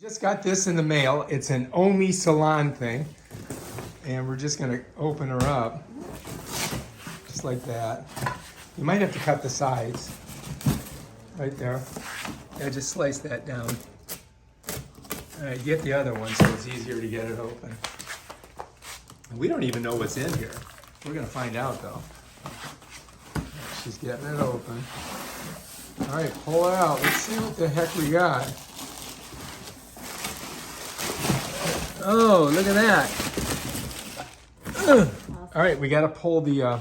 Just got this in the mail. It's an OmySalon thing. And we're just gonna open her up. Just like that. You might have to cut the sides. Right there. Yeah, just slice that down. All right, get the other one so it's easier to get it open. We don't even know what's in here. We're gonna find out though. She's getting it open. All right, pull it out. Let's see what the heck we got. Oh, look at that. All right, we got to pull the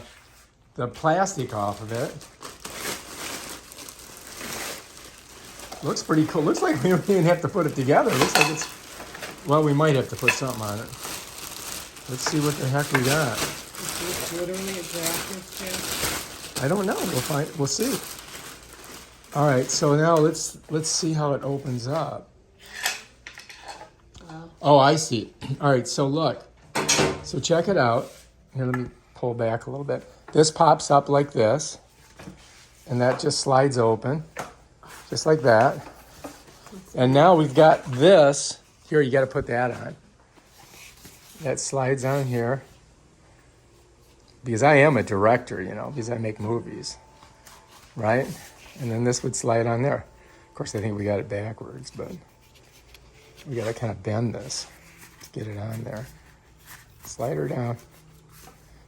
plastic off of it. Looks pretty cool. Looks like we don't even have to put it together. Looks like it's, well, we might have to put something on it. Let's see what the heck we got. Is this literally a graphics? I don't know. We'll see. All right, so now let's see how it opens up. Oh, I see. All right, so look. So check it out. Here, let me pull back a little bit. This pops up like this, and that just slides open, just like that. And now we've got this. Here, you got to put that on. That slides on here. Because I am a director, you know, because I make movies, right? And then this would slide on there. Of course, I think we got it backwards, but we got to kind of bend this to get it on there. Slide her down.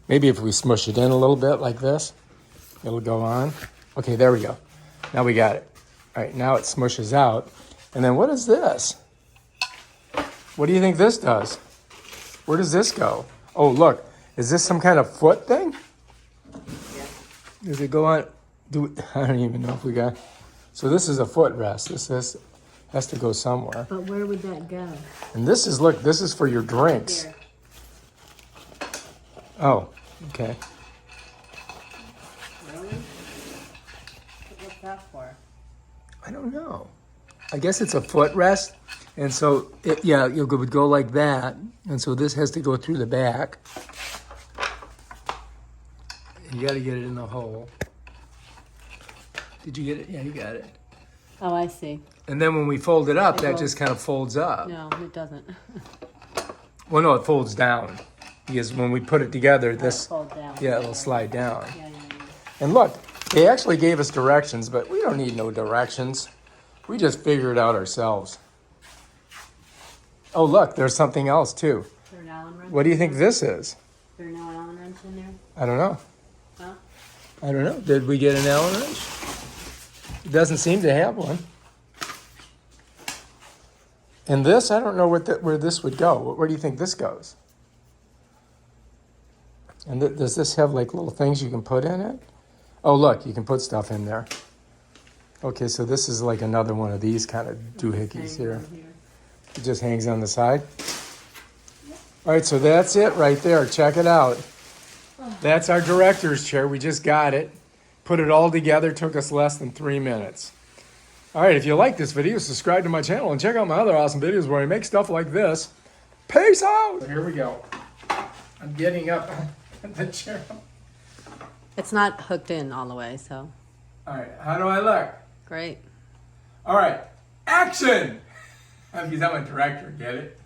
Maybe if we smush it in a little bit like this, it'll go on. Okay, there we go. Now we got it. All right, now it smushes out. And then what is this? What do you think this does? Where does this go? Oh, look. Is this some kind of foot thing? Yeah. Does it go on? I don't even know if we got... So this is a footrest. This has to go somewhere. But where would that go? And this is, look, this is for your drinks. Here. Oh, okay. Really? What's that for? I don't know. I guess it's a footrest. And so, it would go like that. And so this has to go through the back. You got to get it in the hole. Did you get it? Yeah, you got it. Oh, I see. And then when we fold it up, It that goes- just kind of folds up. No, it doesn't. Well, no, it folds down. Because when we put it together, this, Fold down. yeah, it'll slide down. Yeah. And look, they actually gave us directions, but we don't need no directions. We just figure it out ourselves. Oh, look, there's something else too. Is there an Allen wrench? What do you think this is? Is there no Allen wrench in there? I don't know. Huh? I don't know. Did we get an Allen wrench? It doesn't seem to have one. And this, I don't know where this would go. Where do you think this goes? And does this have like little things you can put in it? Oh, look, you can put stuff in there. Okay, so this is like another one of these kind of doohickeys here. It just hangs on the side. All right, so that's it right there. Check it out. That's our director's chair. We just got it. Put it all together. Took us less than 3 minutes. All right, if you like this video, subscribe to my channel and check out my other awesome videos where I make stuff like this. Peace out. Here we go. I'm getting up the chair. It's not hooked in all the way, so. All right, how do I look? Great. All right, action! Because I'm a director, get it?